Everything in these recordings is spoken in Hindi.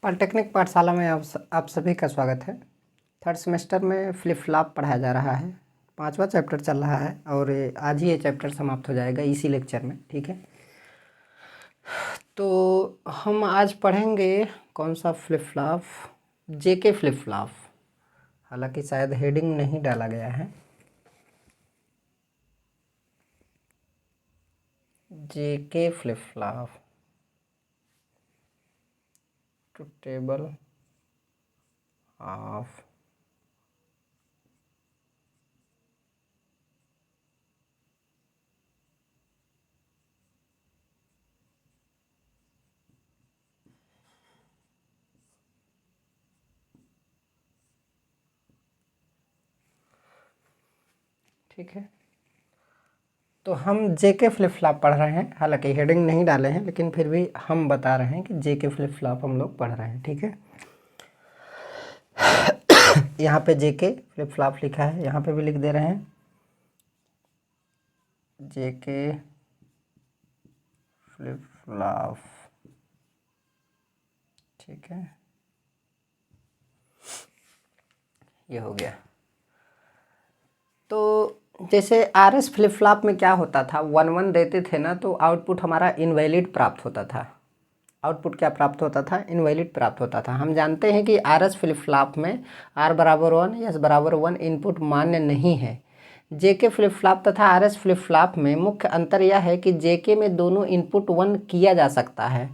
पॉलिटेक्निक पाठशाला में आप सभी का स्वागत है। थर्ड सेमेस्टर में फ्लिप फ्लॉप पढ़ाया जा रहा है। 5वां चैप्टर चल रहा है और आज ही ये चैप्टर समाप्त हो जाएगा इसी लेक्चर में, ठीक है। तो हम आज पढ़ेंगे कौन सा flip flop, JK flip flop. हालांकि शायद हेडिंग नहीं डाला गया है। जेके फ्लिप फ्लॉप टू टेबल ऑफ ठीक है। तो हम जेके फ्लिप फ्लॉप पढ़ रहे हैं। हालांकि हेडिंग नहीं डाले हैं, लेकिन फिर भी हम बता रहे हैं कि जेके फ्लिप फ्लॉप हम लोग पढ़ रहे हैं, ठीक है। यहाँ पे जेके फ्लिप फ्लॉप लिखा है, यहाँ पे भी लिख दे रहे हैं जेके फ्लिप फ्लॉप, ठीक है। ये हो गया। तो जैसे आरएस फ्लिप फ्लॉप में क्या होता था, 1-1 देते थे ना, तो आउटपुट हमारा इनवैलिड प्राप्त होता था। आउटपुट क्या प्राप्त होता था? इनवैलिड प्राप्त होता था। हम जानते हैं कि आरएस फ्लिप फ्लॉप में R बराबर 1, S बराबर 1 इनपुट मान्य नहीं है। जेके फ्लिप फ्लॉप तथा आरएस फ्लिप फ्लॉप में मुख्य अंतर यह है कि जेके में दोनों इनपुट 1 किया जा सकता है।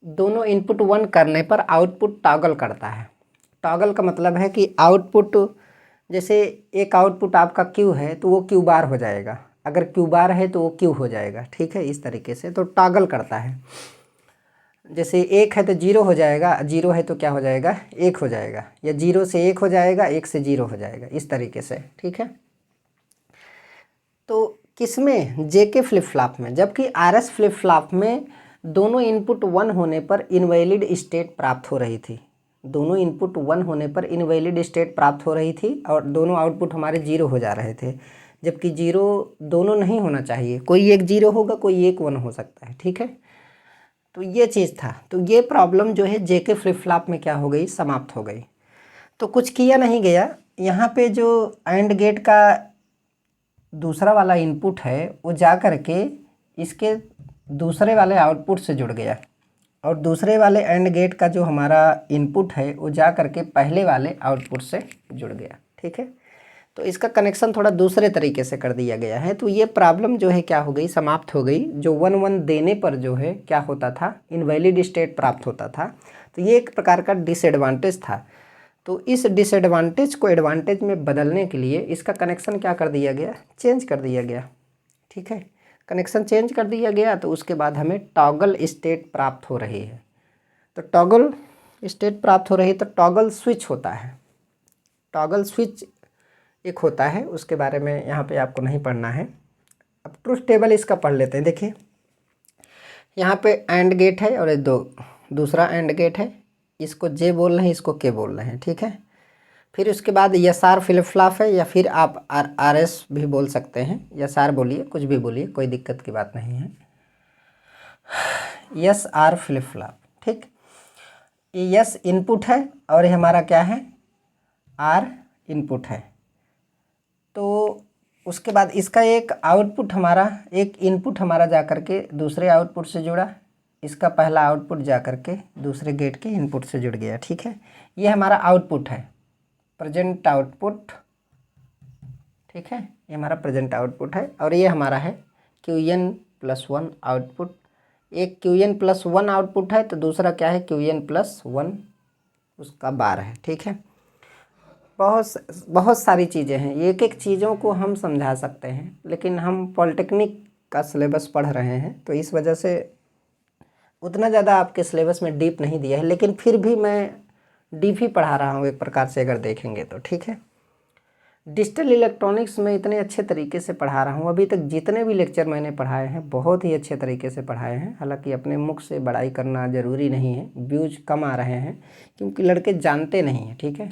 दोनों इनपुट 1 करने पर आउटपुट टॉगल करता है। टॉगल का मतलब है कि आउटपुट, जैसे एक आउटपुट आपका क्यू है तो वो क्यू बार हो जाएगा, अगर क्यू बार है तो वो क्यू हो जाएगा, ठीक है। इस तरीके से तो टॉगल करता है। जैसे 1 है तो 0 हो जाएगा, 0 है तो क्या हो जाएगा? 1 हो जाएगा, या 0 से 1 हो जाएगा, 1 से 0 हो जाएगा, इस तरीके से, ठीक है। तो किसमें? जेके फ्लिप फ्लॉप में। जबकि आरएस फ्लिप फ्लॉप में दोनों इनपुट 1 होने पर इनवैलिड स्टेट प्राप्त हो रही थी। दोनों इनपुट 1 होने पर इनवैलिड स्टेट प्राप्त हो रही थी और दोनों आउटपुट हमारे 0 हो जा रहे थे। जबकि 0 दोनों नहीं होना चाहिए, कोई एक 0 होगा, कोई एक 1 हो सकता है, ठीक है। तो ये चीज़ था। तो ये प्रॉब्लम जो है जेके फ्लिप फ्लॉप में क्या हो गई? समाप्त हो गई। तो कुछ किया नहीं गया। यहाँ पे जो एंड गेट का दूसरा वाला इनपुट है वो जा कर के इसके दूसरे वाले आउटपुट से जुड़ गया, और दूसरे वाले एंड गेट का जो हमारा इनपुट है वो जा कर के पहले वाले आउटपुट से जुड़ गया, ठीक है। तो इसका कनेक्शन थोड़ा दूसरे तरीके से कर दिया गया है। तो ये प्रॉब्लम जो है क्या हो गई? समाप्त हो गई। जो 1-1 देने पर जो है क्या होता था? इनवैलिड स्टेट प्राप्त होता था। तो ये एक प्रकार का डिसएडवांटेज था। तो इस डिसएडवांटेज को एडवांटेज में बदलने के लिए इसका कनेक्शन क्या कर दिया गया? चेंज कर दिया गया, ठीक है। कनेक्शन चेंज कर दिया गया तो उसके बाद हमें टॉगल स्टेट प्राप्त हो रही है। तो टॉगल स्टेट प्राप्त हो रही है तो टॉगल स्विच होता है। टॉगल स्विच एक होता है, उसके बारे में यहाँ पे आपको नहीं पढ़ना है। अब ट्रुथ टेबल इसका पढ़ लेते हैं। देखिए यहाँ पे एंड गेट है और दूसरा एंड गेट है। इसको जे बोल रहे हैं, इसको के बोल रहे हैं, ठीक है। फिर उसके बाद एसआर फ्लिप फ्लॉप है, या फिर आप आरएस भी बोल सकते हैं। एसआर बोलिए, कुछ भी बोलिए, कोई दिक्कत की बात नहीं है। एसआर फ्लिप फ्लॉप, ठीक। ये एस इनपुट है और ये हमारा क्या है? आर इनपुट है। तो उसके बाद इसका एक आउटपुट हमारा, एक इनपुट हमारा जा कर के दूसरे आउटपुट से जुड़ा। इसका पहला आउटपुट जा कर के दूसरे गेट के इनपुट से जुड़ गया, ठीक है। ये हमारा आउटपुट है, प्रेजेंट आउटपुट, ठीक है। ये हमारा प्रेजेंट आउटपुट है और ये हमारा है Qn+1 आउटपुट। एक Qn+1 आउटपुट है तो दूसरा क्या है? Qn+1 उसका बार है, ठीक है। बहुत सारी चीज़ें हैं, एक एक चीज़ों को हम समझा सकते हैं, लेकिन हम पॉलिटेक्निक का सिलेबस पढ़ रहे हैं तो इस वजह से उतना ज़्यादा आपके सिलेबस में डीप नहीं दिया है, लेकिन फिर भी मैं डीप ही पढ़ा रहा हूँ एक प्रकार से, अगर देखेंगे तो, ठीक है। डिजिटल इलेक्ट्रॉनिक्स में इतने अच्छे तरीके से पढ़ा रहा हूँ। अभी तक जितने भी लेक्चर मैंने पढ़ाए हैं बहुत ही अच्छे तरीके से पढ़ाए हैं। हालांकि अपने मुख से बड़ाई करना ज़रूरी नहीं है, व्यूज कम आ रहे हैं क्योंकि लड़के जानते नहीं हैं, ठीक है।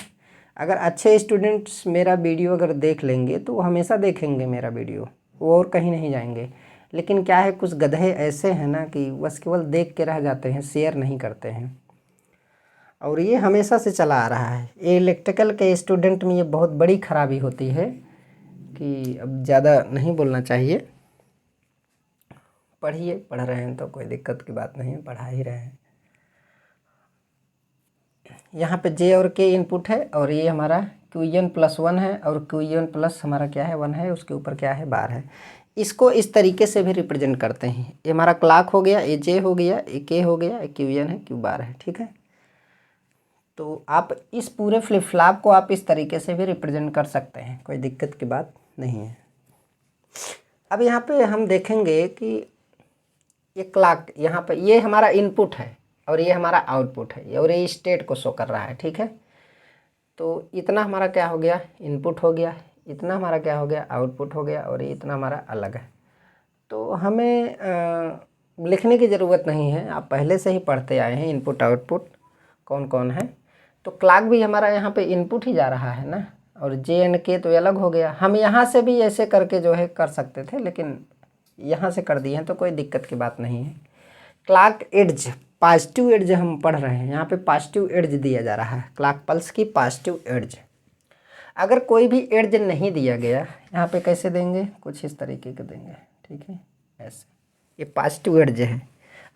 अगर अच्छे स्टूडेंट्स मेरा वीडियो अगर देख लेंगे तो वो हमेशा देखेंगे मेरा वीडियो, वो और कहीं नहीं जाएंगे। लेकिन क्या है, कुछ गधे ऐसे हैं ना कि बस केवल देख के रह जाते हैं, शेयर नहीं करते हैं। और ये हमेशा से चला आ रहा है। ये इलेक्ट्रिकल के स्टूडेंट में ये बहुत बड़ी खराबी होती है कि अब ज़्यादा नहीं बोलना चाहिए। पढ़िए, पढ़ रहे हैं तो कोई दिक्कत की बात नहीं, पढ़ा ही रहे हैं। यहाँ पे जे और के इनपुट है और ये हमारा क्यूएन प्लस 1 है और क्यूएन प्लस हमारा क्या है 1 है, उसके ऊपर क्या है बार है। इसको इस तरीके से भी रिप्रेजेंट करते हैं। ये हमारा क्लॉक हो गया, ये जे हो गया, ये के हो गया, ये क्यूएन है, क्यू बार है, ठीक है। तो आप इस पूरे फ्लिप फ्लॉप को आप इस तरीके से भी रिप्रेजेंट कर सकते हैं, कोई दिक्कत की बात नहीं है। अब यहाँ पे हम देखेंगे कि ये क्लॉक यहाँ पे ये हमारा इनपुट है और ये हमारा आउटपुट है और ये स्टेट को शो कर रहा है, ठीक है। तो इतना हमारा क्या हो गया, इनपुट हो गया, इतना हमारा क्या हो गया, आउटपुट हो गया और ये इतना हमारा अलग है। तो हमें लिखने की ज़रूरत नहीं है, आप पहले से ही पढ़ते आए हैं इनपुट आउटपुट कौन कौन है। तो क्लॉक भी हमारा यहाँ पे इनपुट ही जा रहा है ना, और जे एंड के तो अलग हो गया। हम यहाँ से भी ऐसे करके जो है कर सकते थे, लेकिन यहाँ से कर दिए हैं तो कोई दिक्कत की बात नहीं है। क्लॉक एड्ज, पॉजिटिव एड्ज हम पढ़ रहे हैं, यहाँ पे पॉजिटिव एड्ज दिया जा रहा है, क्लॉक पल्स की पॉजिटिव एड्ज। अगर कोई भी एड्ज नहीं दिया गया, यहाँ पे कैसे देंगे, कुछ इस तरीके के देंगे, ठीक है, ऐसे, ये पॉजिटिव एड्ज है।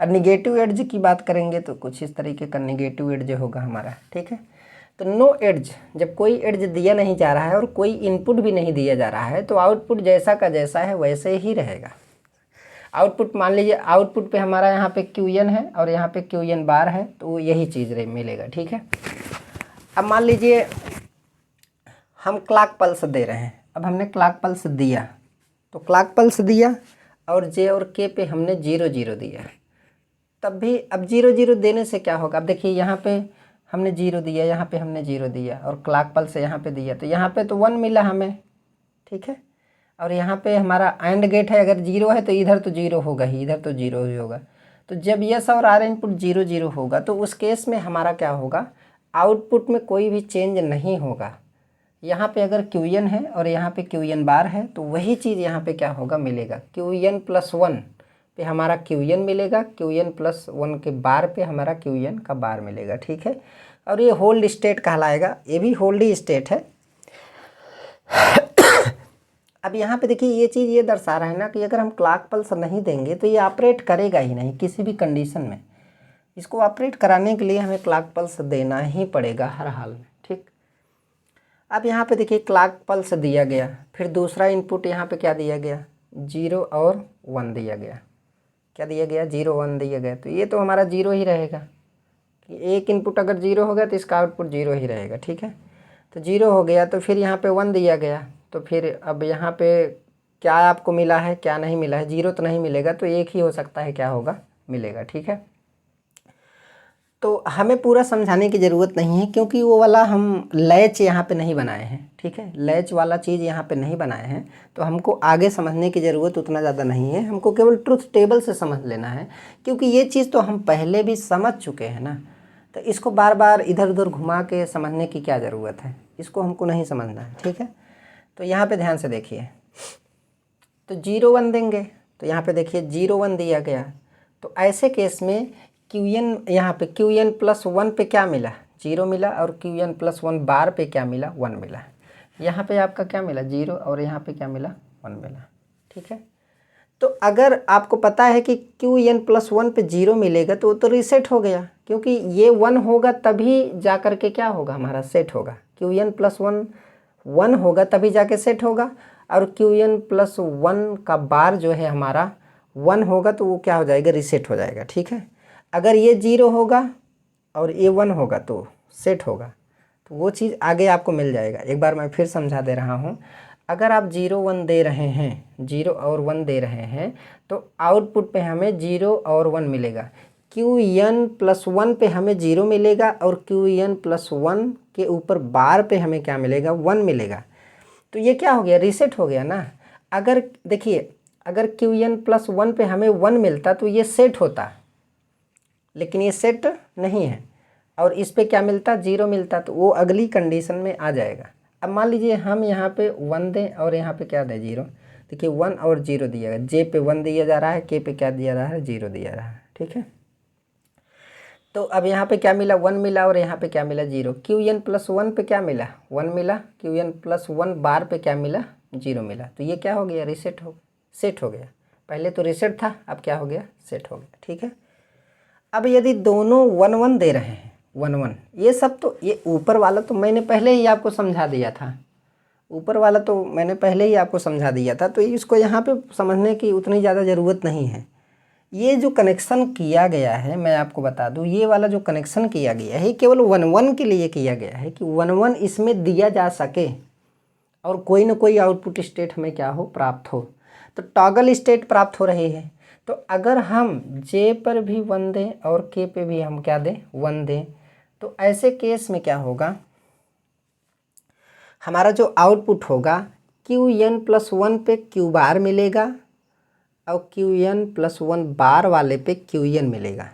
और निगेटिव एड्ज की बात करेंगे तो कुछ इस तरीके का निगेटिव एड्ज होगा हमारा, ठीक है। तो नो एड्ज, जब कोई एड्ज दिया नहीं जा रहा है और कोई इनपुट भी नहीं दिया जा रहा है तो आउटपुट जैसा का जैसा है वैसे ही रहेगा। आउटपुट मान लीजिए आउटपुट पे हमारा यहाँ पे क्यूएन है और यहाँ पे क्यूएन बार है, तो यही चीज़ मिलेगा, ठीक है। अब मान लीजिए हम क्लॉक पल्स दे रहे हैं, अब हमने क्लॉक पल्स दिया, तो क्लॉक पल्स दिया और जे और के पे हमने 0 0 दिया, तब भी अब 0 0 देने से क्या होगा। अब देखिए यहाँ पे हमने 0 दिया, यहाँ पे हमने 0 दिया और क्लॉक पल्स यहाँ पे दिया, तो यहाँ पे तो 1 मिला हमें, ठीक है। और यहाँ पे हमारा एंड गेट है, अगर 0 है तो इधर तो 0 होगा ही, इधर तो 0 ही होगा। तो जब यस और आर इनपुट 0 0 होगा तो उस केस में हमारा क्या होगा, आउटपुट में कोई भी चेंज नहीं होगा। यहाँ पे अगर क्यूएन है और यहाँ पे क्यूएन बार है तो वही चीज़ यहाँ पे क्या होगा, मिलेगा। क्यूएन प्लस 1 पे हमारा क्यूएन मिलेगा, क्यूएन प्लस 1 के बार पे हमारा क्यूएन का बार मिलेगा, ठीक है। और ये होल्ड स्टेट कहलाएगा, ये भी होल्ड ही स्टेट है। अब यहाँ पे देखिए ये चीज़ ये दर्शा रहा है ना कि अगर हम क्लॉक पल्स नहीं देंगे तो ये ऑपरेट करेगा ही नहीं किसी भी कंडीशन में। इसको ऑपरेट कराने के लिए हमें क्लॉक पल्स देना ही पड़ेगा हर हाल में, ठीक। अब यहाँ पे देखिए क्लॉक पल्स दिया गया, फिर दूसरा इनपुट यहाँ पे क्या दिया गया, 0 और 1 दिया गया। क्या दिया गया, 0 1 दिया गया, तो ये तो हमारा 0 ही रहेगा कि एक इनपुट अगर 0 हो गया तो इसका आउटपुट 0 ही रहेगा, ठीक है। तो 0 हो गया तो फिर यहाँ पे 1 दिया गया, तो फिर अब यहाँ पे क्या आपको मिला है, क्या नहीं मिला है, 0 तो नहीं मिलेगा, तो एक ही हो सकता है क्या होगा, मिलेगा, ठीक है। तो हमें पूरा समझाने की ज़रूरत नहीं है क्योंकि वो वाला हम लैच यहाँ पे नहीं बनाए हैं, ठीक है। लैच वाला चीज़ यहाँ पे नहीं बनाए हैं, तो हमको आगे समझने की ज़रूरत उतना ज़्यादा नहीं है, हमको केवल ट्रुथ टेबल से समझ लेना है क्योंकि ये चीज़ तो हम पहले भी समझ चुके हैं ना। तो इसको बार बार इधर उधर घुमा के समझने की क्या ज़रूरत है, इसको हमको नहीं समझना है, ठीक है। तो यहाँ पे ध्यान से देखिए, तो 0 1 देंगे, तो यहाँ पे देखिए 0 1 दिया गया, तो ऐसे केस में क्यूएन यहाँ पे क्यूएन प्लस 1 पे क्या मिला, 0 मिला, और क्यूएन प्लस 1 बार पे क्या मिला, 1 मिला। यहाँ पे आपका क्या मिला, 0, और यहाँ पे क्या मिला, 1 मिला, ठीक है। तो अगर आपको पता है कि क्यूएन प्लस 1 पे 0 मिलेगा तो रीसेट हो गया, क्योंकि ये 1 होगा तभी जा कर के क्या होगा, हमारा सेट होगा। क्यूएन प्लस 1 1 होगा तभी जाके सेट होगा, और क्यूएन प्लस 1 का बार जो है हमारा 1 होगा तो वो क्या हो जाएगा, रीसेट हो जाएगा, ठीक है। अगर ये 0 होगा और ये 1 होगा तो सेट होगा, तो वो चीज़ आगे आपको मिल जाएगा। एक बार मैं फिर समझा दे रहा हूँ, अगर आप 0 1 दे रहे हैं, 0 और 1 दे रहे हैं, तो आउटपुट पे हमें 0 और 1 मिलेगा। क्यूएन प्लस 1 पे हमें 0 मिलेगा और क्यूएन प्लस 1 के ऊपर बार पे हमें क्या मिलेगा, 1 मिलेगा। तो ये क्या हो गया, रीसेट हो गया ना। अगर देखिए अगर क्यूएन प्लस 1 पे हमें 1 मिलता तो ये सेट होता, लेकिन ये सेट नहीं है, और इस पे क्या मिलता, 0 मिलता, तो वो अगली कंडीशन में आ जाएगा। अब मान लीजिए हम यहाँ पे 1 दें और यहाँ पे क्या दें, 0। देखिए 1 और 0 दिया गया, जे पे 1 दिया जा रहा है, के पे क्या दिया रहा है, 0 दिया रहा है, ठीक है। तो अब यहाँ पे क्या मिला, 1 मिला, और यहाँ पे क्या मिला, 0। Qn+1 पे क्या मिला, 1 मिला। Qn+1 बार पे क्या मिला, 0 मिला। तो ये क्या हो गया, सेट हो गया। पहले तो रीसेट था, अब क्या हो गया, सेट हो गया। ठीक है। अब यदि दोनों 1 1 दे रहे हैं, 1 1, ये सब तो, ये ऊपर वाला तो मैंने पहले ही आपको समझा दिया था, ऊपर वाला तो मैंने पहले ही आपको समझा दिया था, तो इसको यहाँ पे समझने की उतनी ज़्यादा ज़रूरत नहीं है। ये जो कनेक्शन किया गया है, मैं आपको बता दूं, ये वाला जो कनेक्शन किया गया है केवल 1 1 के लिए किया गया है कि 1 1 इसमें दिया जा सके और कोई ना कोई आउटपुट स्टेट हमें क्या हो, प्राप्त हो। तो टॉगल स्टेट प्राप्त हो रही है। तो अगर हम जे पर भी 1 दें और के पे भी हम क्या दें, 1 दें, तो ऐसे केस में क्या होगा, हमारा जो आउटपुट होगा Qn+1 पे Q बार मिलेगा और Qn+1 बार वाले पे Qn मिलेगा।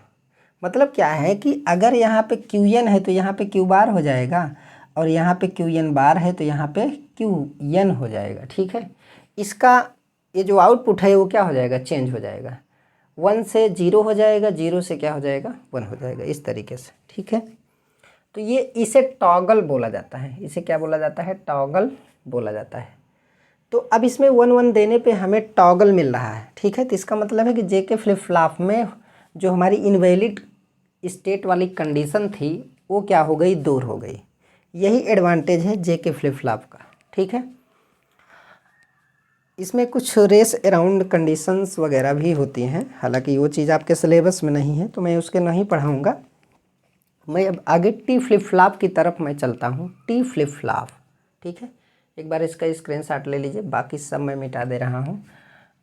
मतलब क्या है कि अगर यहाँ पे Qn है तो यहाँ पे Q बार हो जाएगा, और यहाँ पे Qn बार है तो यहाँ पे Qn हो जाएगा। ठीक है। इसका ये जो आउटपुट है वो क्या हो जाएगा, चेंज हो जाएगा। 1 से 0 हो जाएगा, 0 से क्या हो जाएगा, 1 हो जाएगा, इस तरीके से। ठीक है। तो ये इसे टॉगल बोला जाता है। इसे क्या बोला जाता है, टॉगल बोला जाता है। तो अब इसमें 1 1 देने पे हमें टॉगल मिल रहा है। ठीक है। तो इसका मतलब है कि जेके फ्लिप फ्लॉप में जो हमारी इनवैलिड स्टेट वाली कंडीशन थी वो क्या हो गई, दूर हो गई। यही एडवांटेज है जेके फ्लिप फ्लॉप का। ठीक है। इसमें कुछ रेस अराउंड कंडीशंस वगैरह भी होती हैं, हालांकि वो चीज़ आपके सिलेबस में नहीं है तो मैं उसके नहीं पढ़ाऊँगा। मैं अब आगे टी फ्लिप फ्लॉप की तरफ मैं चलता हूँ। टी फ्लिप फ्लॉप, ठीक है। एक बार इसका स्क्रीनशॉट ले लीजिए, बाकी सब मैं मिटा दे रहा हूँ।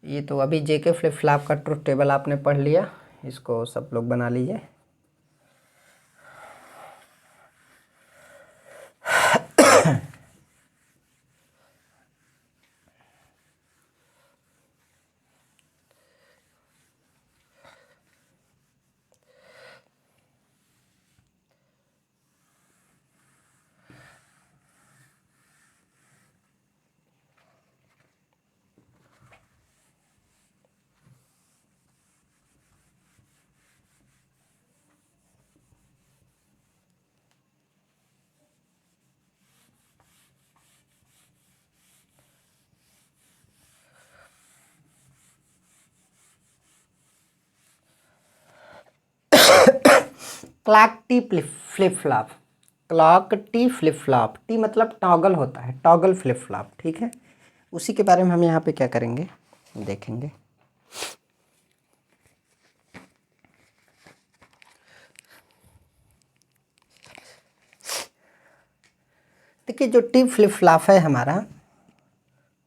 ये तो अभी जेके फ्लिप फ्लॉप का ट्रुथ टेबल आपने पढ़ लिया, इसको सब लोग बना लीजिए। Clock T flip flop, clock T flip flop. T मतलब टॉगल होता है, टॉगल फ्लिप फ्लॉप। ठीक है। उसी के बारे में हम यहाँ पे क्या करेंगे, देखेंगे। देखिए जो टी फ्लिप फ्लॉप है हमारा,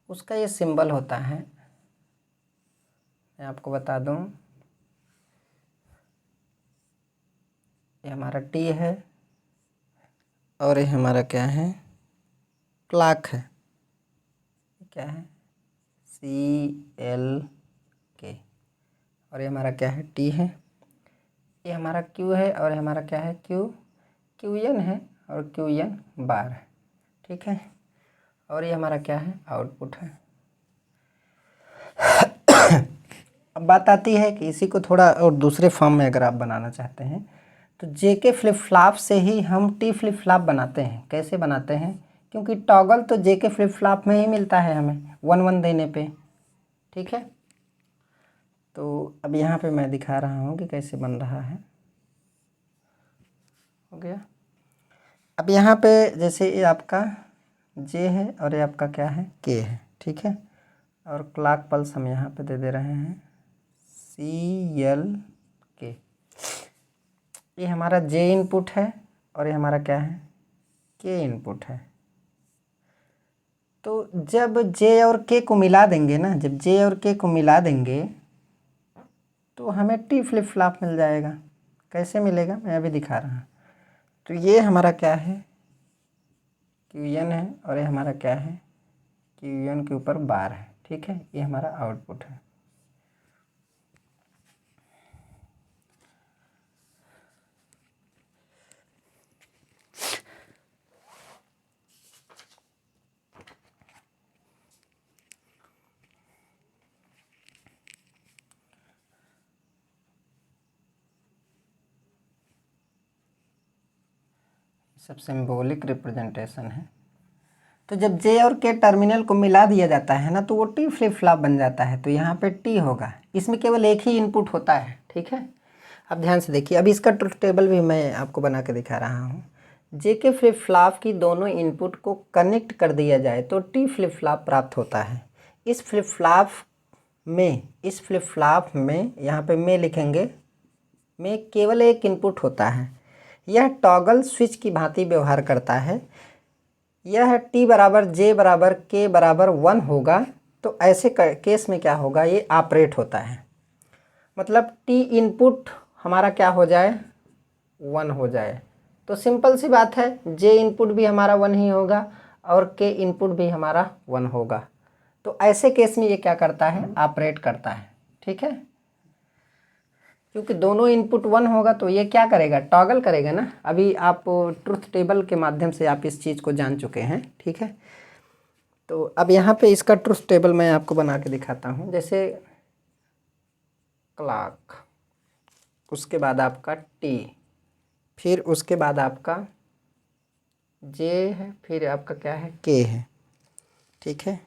उसका ये सिंबल होता है, मैं आपको बता दूं, ये हमारा टी है और ये हमारा क्या है, क्लॉक है। क्या है, CLK, और ये हमारा क्या है, टी है। ये हमारा क्यू है और ये हमारा क्या है, QN है और QN बार है। ठीक है। और ये हमारा क्या है, आउटपुट है। अब बात आती है कि इसी को थोड़ा और दूसरे फॉर्म में अगर आप बनाना चाहते हैं तो जेके फ्लिप फ्लॉप से ही हम टी फ्लिप फ्लॉप बनाते हैं। कैसे बनाते हैं, क्योंकि टॉगल तो जेके फ्लिप फ्लॉप में ही मिलता है हमें 1 1 देने पे। ठीक है। तो अब यहाँ पे मैं दिखा रहा हूँ कि कैसे बन रहा है। हो गया। अब यहाँ पे जैसे ये आपका जे है और ये आपका क्या है, के है। ठीक है। और क्लॉक पल्स हम यहाँ पे दे दे रहे हैं CLK। ये हमारा जे इनपुट है और ये हमारा क्या है, के इनपुट है। तो जब जे और के को मिला देंगे ना, जब जे और के को मिला देंगे तो हमें टी फ्लिप फ्लॉप मिल जाएगा। कैसे मिलेगा, मैं अभी दिखा रहा हूँ। तो ये हमारा क्या है, QN है और ये हमारा क्या है, QN के ऊपर बार है। ठीक है। ये हमारा आउटपुट है। सब सिंबॉलिक रिप्रेजेंटेशन है। तो जब जे और के टर्मिनल को मिला दिया जाता है ना तो वो टी फ्लिप फ्लॉप बन जाता है। तो यहाँ पे टी होगा, इसमें केवल एक ही इनपुट होता है, ठीक है। अब ध्यान से देखिए, अब इसका ट्रुथ टेबल भी मैं आपको बना के दिखा रहा हूँ। जे के फ्लिप फ्लॉप की दोनों इनपुट को कनेक्ट कर दिया जाए तो टी फ्लिप फ्लॉप प्राप्त होता है। इस फ्लिप फ्लॉप में यहाँ पे में लिखेंगे, में केवल एक इनपुट होता है। यह टॉगल स्विच की भांति व्यवहार करता है। यह टी बराबर जे बराबर के बराबर 1 होगा तो ऐसे केस में क्या होगा, ये ऑपरेट होता है। मतलब टी इनपुट हमारा क्या हो जाए, 1 हो जाए। तो सिंपल सी बात है, जे इनपुट भी हमारा 1 ही होगा और के इनपुट भी हमारा 1 होगा। तो ऐसे केस में ये क्या करता है, ऑपरेट करता है, ठीक है। क्योंकि दोनों इनपुट 1 होगा तो ये क्या करेगा, टॉगल करेगा ना। अभी आप ट्रुथ टेबल के माध्यम से आप इस चीज़ को जान चुके हैं, ठीक है। तो अब यहाँ पे इसका ट्रुथ टेबल मैं आपको बना के दिखाता हूँ। जैसे क्लॉक, उसके बाद आपका टी, फिर उसके बाद आपका जे है, फिर आपका क्या है, के है, ठीक है।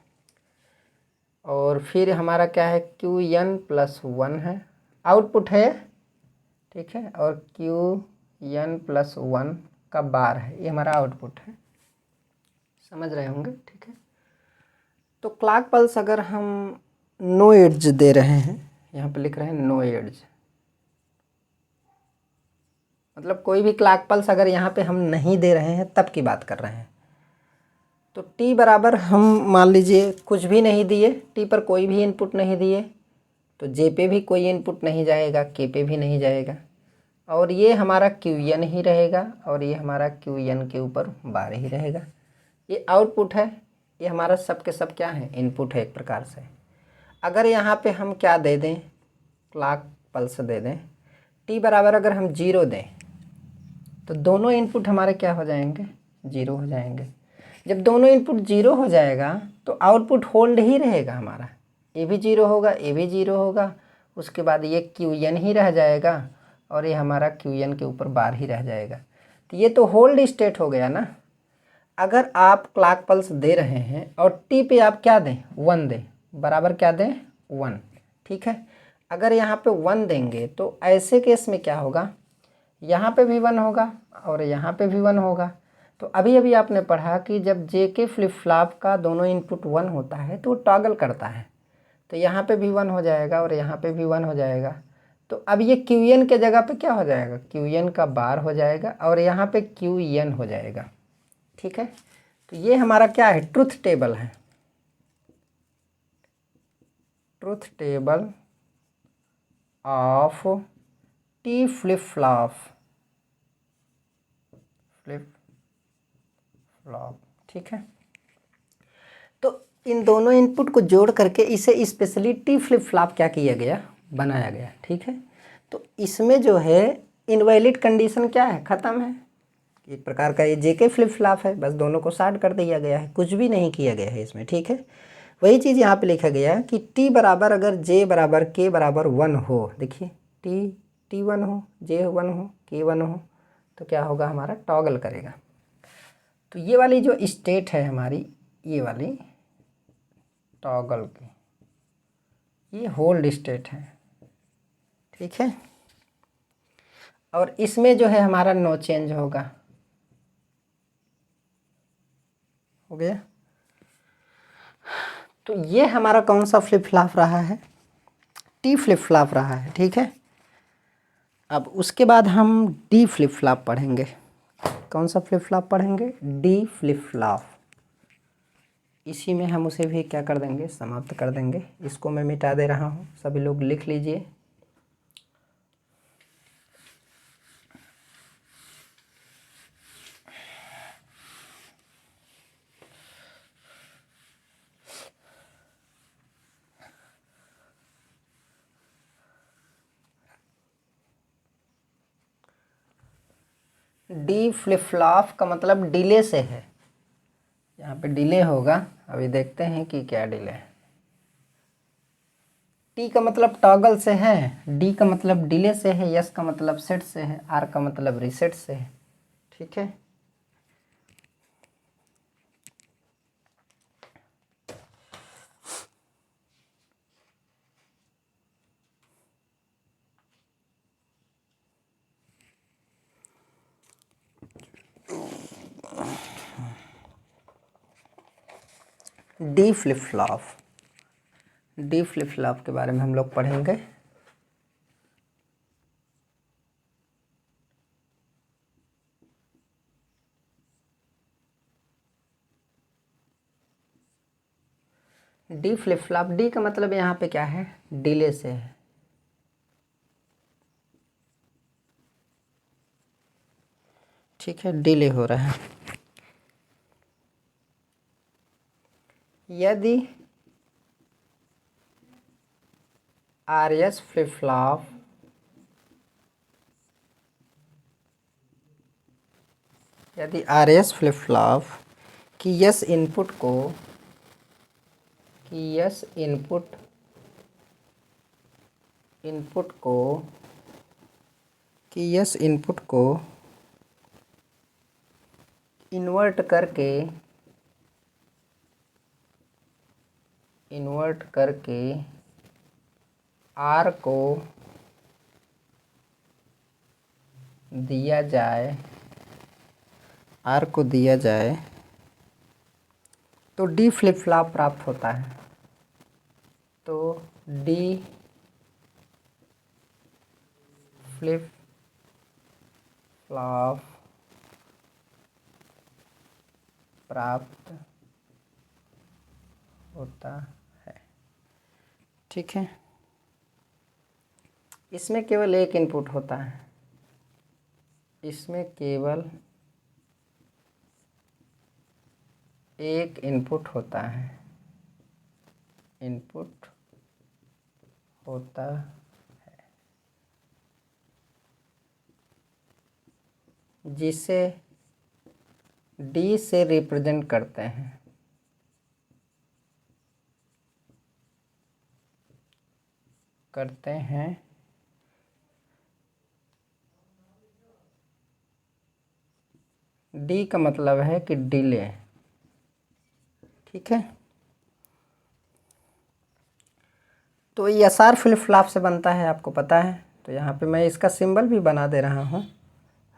और फिर हमारा क्या है, क्यू एन प्लस 1 है, आउटपुट है, ठीक है। और क्यू एन प्लस 1 का बार है, ये हमारा आउटपुट है, समझ रहे होंगे, ठीक है। तो क्लॉक पल्स अगर हम नो एड्ज दे रहे हैं, यहाँ पे लिख रहे हैं नो एड्ज, मतलब कोई भी क्लॉक पल्स अगर यहाँ पे हम नहीं दे रहे हैं तब की बात कर रहे हैं। तो टी बराबर हम मान लीजिए कुछ भी नहीं दिए, टी पर कोई भी इनपुट नहीं दिए, तो जे पे भी कोई इनपुट नहीं जाएगा, के पे भी नहीं जाएगा, और ये हमारा क्यू एन ही रहेगा और ये हमारा क्यू एन के ऊपर बार ही रहेगा। ये आउटपुट है, ये हमारा सब के सब क्या है, इनपुट है एक प्रकार से। अगर यहाँ पे हम क्या दे दें, क्लॉक पल्स दे दें, टी बराबर अगर हम 0 दें तो दोनों इनपुट हमारे क्या हो जाएंगे, 0 हो जाएंगे। जब दोनों इनपुट 0 हो जाएगा तो आउटपुट होल्ड ही रहेगा हमारा, ये भी 0 होगा, ये भी 0 होगा, उसके बाद ये क्यू एन ही रह जाएगा और ये हमारा क्यू एन के ऊपर बार ही रह जाएगा। तो ये तो होल्ड स्टेट हो गया ना। अगर आप क्लॉक पल्स दे रहे हैं और टी पे आप क्या दें, 1 दें, बराबर क्या दें, 1, ठीक है। अगर यहाँ पे 1 देंगे तो ऐसे केस में क्या होगा, यहाँ पे भी 1 होगा और यहाँ पे भी 1 होगा। तो अभी अभी आपने पढ़ा कि जब जे के फ्लिप फ्लॉप का दोनों इनपुट 1 होता है तो टॉगल करता है, तो यहाँ पे भी 1 हो जाएगा और यहाँ पे भी 1 हो जाएगा। तो अब ये क्यू एन के जगह पे क्या हो जाएगा, क्यू एन का बार हो जाएगा और यहाँ पे क्यू एन हो जाएगा, ठीक है। तो ये हमारा क्या है, ट्रुथ टेबल है, truth table of T flip flop, ठीक है। तो इन दोनों इनपुट को जोड़ करके इसे स्पेशली टी फ्लिप फ्लॉप क्या किया गया, बनाया गया, ठीक है। तो इसमें जो है इनवैलिड कंडीशन क्या है, ख़त्म है। एक प्रकार का ये जेके फ्लिप फ्लॉप है, बस दोनों को शॉर्ट कर दिया गया है, कुछ भी नहीं किया गया है इसमें, ठीक है। वही चीज़ यहाँ पे लिखा गया है कि टी बराबर अगर जे बराबर के बराबर 1 हो, देखिए टी 1 हो, जे 1 हो, के 1 हो, तो क्या होगा, हमारा टॉगल करेगा। तो ये वाली जो स्टेट है हमारी, ये वाली टॉगल की, ये होल्ड स्टेट है, ठीक है। और इसमें जो है हमारा नो चेंज होगा, हो गया। तो ये हमारा कौन सा फ्लिप फ्लॉप रहा है, टी फ्लिप फ्लॉप रहा है, ठीक है। अब उसके बाद हम डी फ्लिप फ्लॉप पढ़ेंगे। कौन सा फ्लिप फ्लॉप पढ़ेंगे, डी फ्लिप फ्लॉप। इसी में हम उसे भी क्या कर देंगे, समाप्त कर देंगे। इसको मैं मिटा दे रहा हूँ, सभी लोग लिख लीजिए। डी फ्लिप फ्लॉप का मतलब डिले से है, यहाँ पे डिले होगा, अभी देखते हैं कि क्या डिले है। टी का मतलब टॉगल से है, डी का मतलब डिले से है, एस का मतलब सेट से है, आर का मतलब रीसेट से है, ठीक है। D flip flop. D flip flop के बारे में हम लोग पढ़ेंगे। डी फ्लिप फ्लॉप, डी का मतलब यहाँ पे क्या है, डिले से है। ठीक है, डिले हो रहा है। यदि आर एस फ्लिप फ्लॉप की यस इनपुट को इन्वर्ट करके आर को दिया जाए तो डी फ्लिप फ्लॉप प्राप्त होता है। तो डी फ्लिप फ्लॉप प्राप्त होता है। ठीक है, इसमें केवल एक इनपुट होता है, इसमें केवल एक इनपुट होता है, जिसे डी से रिप्रेजेंट करते हैं। डी का मतलब है कि डिले। ठीक है, तो ये एस आर फ्लिप फ्लॉप से बनता है, आपको पता है। तो यहाँ पे मैं इसका सिंबल भी बना दे रहा हूँ,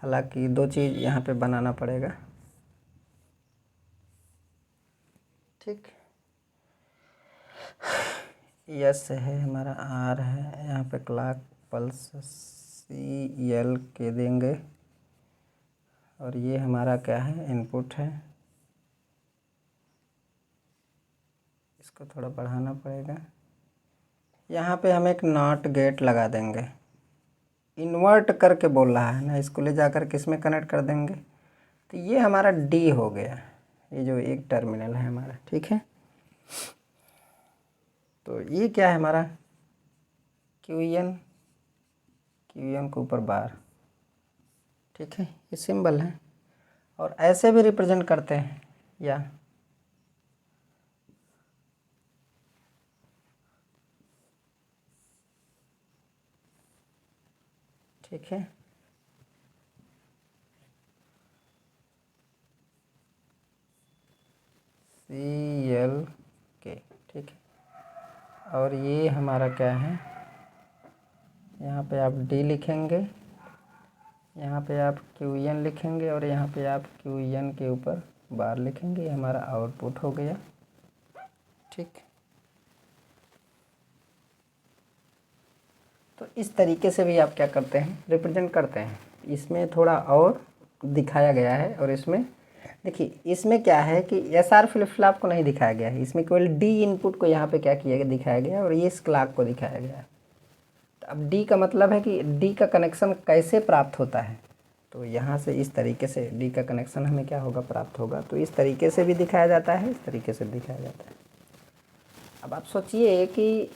हालांकि दो चीज़ यहाँ पे बनाना पड़ेगा। ठीक, यस है हमारा, आर है, यहाँ पे क्लॉक पल्स सी एल के देंगे, और ये हमारा क्या है, इनपुट है। इसको थोड़ा बढ़ाना पड़ेगा। यहाँ पे हम एक नॉट गेट लगा देंगे, इन्वर्ट करके बोल रहा है ना, इसको ले जाकर किस में कनेक्ट कर देंगे। तो ये हमारा डी हो गया, ये जो एक टर्मिनल है हमारा। ठीक है, तो ये क्या है हमारा, क्यू एन के ऊपर बार। ठीक है, ये सिंबल है, और ऐसे भी रिप्रेजेंट करते हैं या ठीक है, सी एल के। ठीक है, और ये हमारा क्या है, यहाँ पे आप डी लिखेंगे, यहाँ पे आप क्यू एन लिखेंगे, और यहाँ पे आप क्यू एन के ऊपर बार लिखेंगे। ये हमारा आउटपुट हो गया। ठीक, तो इस तरीके से भी आप क्या करते हैं, रिप्रेजेंट करते हैं। इसमें थोड़ा और दिखाया गया है, और इसमें देखिए, इसमें क्या है कि एस आर फ्लिप फ्लॉप को नहीं दिखाया गया है, इसमें केवल डी इनपुट को यहाँ पे क्या किया गया, दिखाया गया है, और ये इस क्लॉक को दिखाया गया है। तो अब डी का मतलब है कि डी का कनेक्शन कैसे प्राप्त होता है। तो यहाँ से इस तरीके से डी का कनेक्शन हमें क्या होगा, प्राप्त होगा। तो इस तरीके से भी दिखाया जाता है, इस तरीके से भी दिखाया जाता है। अब आप सोचिए कि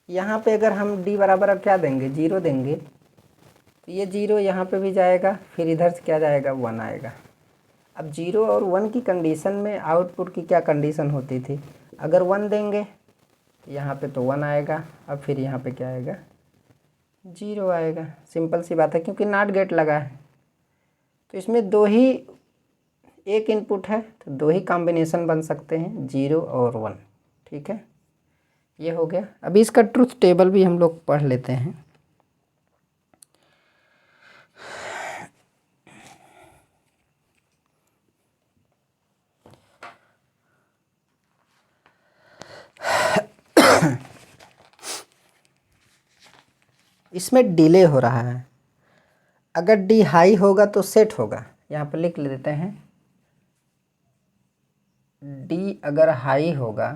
यहाँ पे अगर हम डी बराबर अब क्या देंगे, 0 देंगे, तो ये 0 यहाँ पे भी जाएगा, फिर इधर से क्या जाएगा, 1 आएगा। अब 0 और 1 की कंडीशन में आउटपुट की क्या कंडीशन होती थी, अगर 1 देंगे तो यहाँ पे तो 1 आएगा, अब फिर यहाँ पे क्या आएगा, 0 आएगा। सिंपल सी बात है, क्योंकि नॉट गेट लगा है। तो इसमें दो ही एक इनपुट है, तो दो ही कॉम्बिनेशन बन सकते हैं, 0 और 1। ठीक है, ये हो गया। अभी इसका ट्रुथ टेबल भी हम लोग पढ़ लेते हैं। इसमें डिले हो रहा है। अगर डी हाई होगा तो सेट होगा, यहाँ पर लिख लेते हैं। डी अगर हाई होगा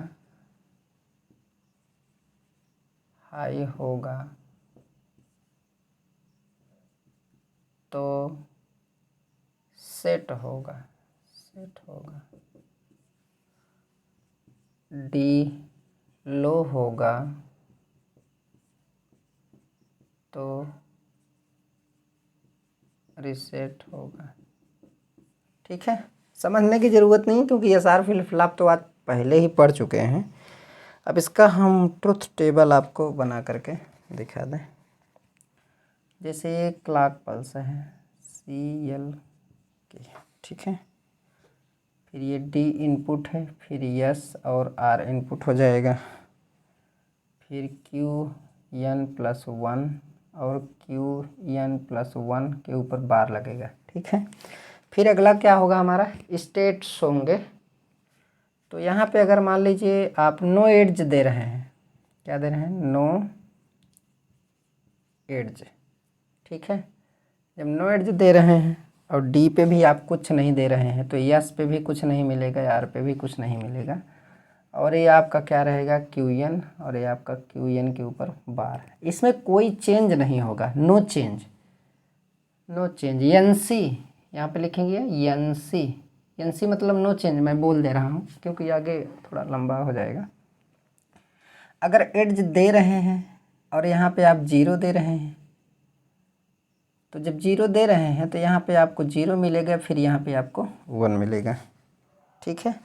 तो सेट होगा। डी लो होगा तो रीसेट होगा। ठीक है, समझने की ज़रूरत नहीं क्योंकि एसआर फ्लिप फ्लॉप तो आज पहले ही पढ़ चुके हैं। अब इसका हम ट्रुथ टेबल आपको बना करके दिखा दें। जैसे ये क्लॉक पल्स है CL के, ठीक है। फिर ये D इनपुट है, फिर S और R इनपुट हो जाएगा, फिर QN+1 और QN+1 के ऊपर बार लगेगा। ठीक है, फिर अगला क्या होगा हमारा, स्टेट्स होंगे। तो यहाँ पे अगर मान लीजिए आप नो एड्ज दे रहे हैं, क्या दे रहे हैं, नो एड्ज। ठीक है, जब नो एड्ज दे रहे हैं और डी पे भी आप कुछ नहीं दे रहे हैं तो यस पे भी कुछ नहीं मिलेगा, आर पे भी कुछ नहीं मिलेगा, और ये आपका क्या रहेगा, QN, और ये आपका QN के ऊपर बार। इसमें कोई चेंज नहीं होगा, नो चेंज। NC यहाँ पे लिखेंगे, NC मतलब नो चेंज। मैं बोल दे रहा हूँ क्योंकि आगे थोड़ा लंबा हो जाएगा। अगर एड्ज दे रहे हैं और यहाँ पे आप 0 दे रहे हैं, तो जब 0 दे रहे हैं तो यहाँ पे आपको 0 मिलेगा, फिर यहाँ पे आपको 1 मिलेगा। ठीक है,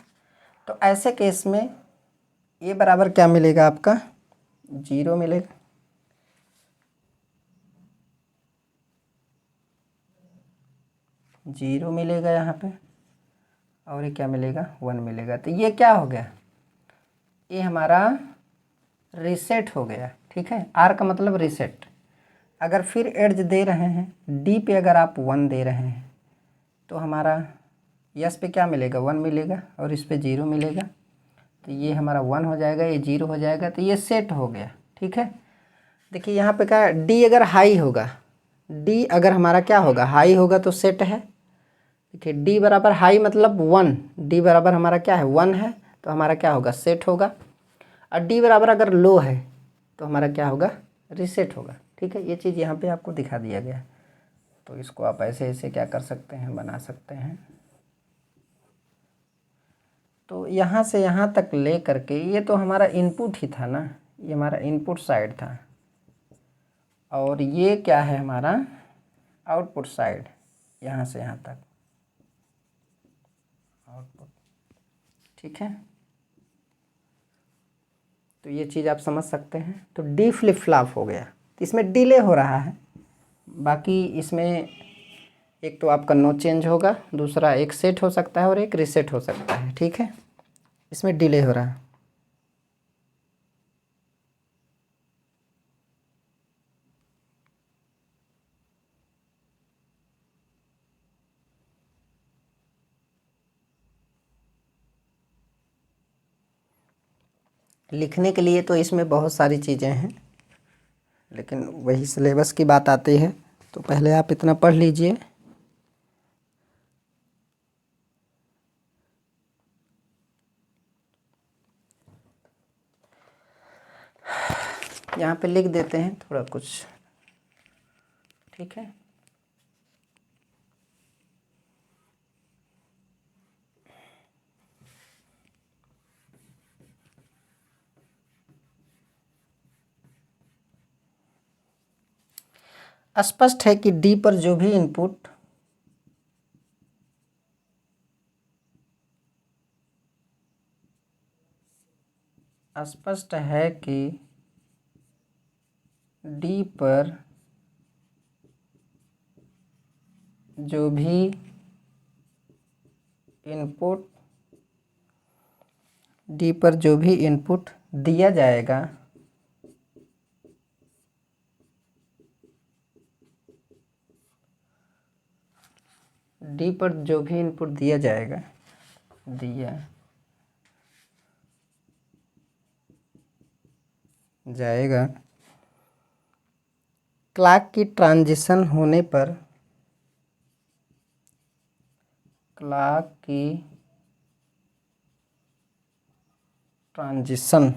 तो ऐसे केस में ये बराबर क्या मिलेगा, आपका 0 मिलेगा। जीरो मिलेगा यहाँ पे, और ये क्या मिलेगा, 1 मिलेगा। तो ये क्या हो गया, ये हमारा रीसेट हो गया। ठीक है, आर का मतलब रीसेट। अगर फिर एड्ज दे रहे हैं, डी पे अगर आप 1 दे रहे हैं तो हमारा यस पे क्या मिलेगा, 1 मिलेगा, और इस पे 0 मिलेगा। तो ये हमारा 1 हो जाएगा, ये 0 हो जाएगा, तो ये सेट हो गया। ठीक है, देखिए यहाँ पे क्या, डी अगर हाई होगा, डी अगर हमारा क्या होगा, हाई होगा तो सेट है। देखिए डी बराबर हाई मतलब 1, डी बराबर हमारा क्या है, 1 है, तो हमारा क्या होगा, सेट होगा। और डी बराबर अगर लो है तो हमारा क्या होगा, रीसेट होगा। ठीक है, ये चीज़ यहाँ पे आपको दिखा दिया गया है। तो इसको आप ऐसे ऐसे क्या कर सकते हैं, बना सकते हैं। तो यहाँ से यहाँ तक ले करके ये तो हमारा इनपुट ही था ना, ये हमारा इनपुट साइड था, और ये क्या है, हमारा आउटपुट साइड, यहाँ से यहाँ तक आउटपुट। ठीक है, तो ये चीज़ आप समझ सकते हैं। तो डी फ्लिप फ्लॉप हो गया, तो इसमें डिले हो रहा है। बाकी इसमें एक तो आपका नो चेंज होगा, दूसरा एक सेट हो सकता है और एक रीसेट हो सकता है। ठीक है, इसमें डिले हो रहा है। लिखने के लिए तो इसमें बहुत सारी चीज़ें हैं, लेकिन वही सिलेबस की बात आती है, तो पहले आप इतना पढ़ लीजिए। यहाँ पे लिख देते हैं थोड़ा कुछ। ठीक है, स्पष्ट है कि डी पर जो भी इनपुट स्पष्ट है कि डी पर जो भी इनपुट दिया जाएगा डी पर जो भी इनपुट दिया जाएगा क्लॉक की ट्रांजिशन होने पर क्लॉक की ट्रांजिशन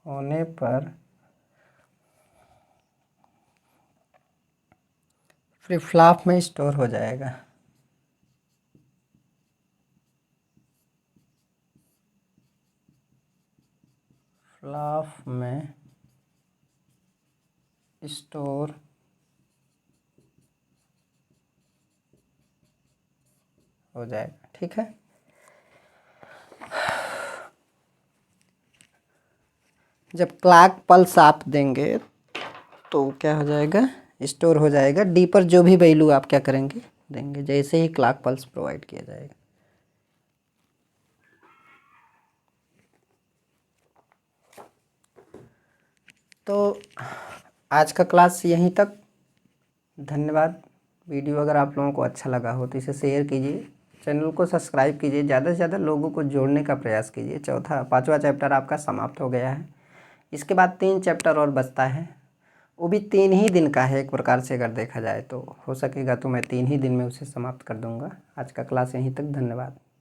होने पर फ्लिप फ्लॉप में स्टोर हो जाएगा। फ्लॉप में स्टोर हो जाएगा। ठीक है, जब क्लॉक पल्स आप देंगे तो क्या हो जाएगा, स्टोर हो जाएगा। डी पर जो भी वैल्यू आप क्या करेंगे, देंगे, जैसे ही क्लॉक पल्स प्रोवाइड किया जाएगा। तो आज का क्लास यहीं तक। धन्यवाद। वीडियो अगर आप लोगों को अच्छा लगा हो तो इसे शेयर कीजिए, चैनल को सब्सक्राइब कीजिए, ज़्यादा से ज़्यादा लोगों को जोड़ने का प्रयास कीजिए। पाँचवा चैप्टर आपका समाप्त हो गया है। इसके बाद 3 चैप्टर और बचता है, वो भी 3 ही दिन का है एक प्रकार से अगर देखा जाए तो। हो सकेगा तो मैं 3 ही दिन में उसे समाप्त कर दूंगा। आज का क्लास यहीं तक। धन्यवाद।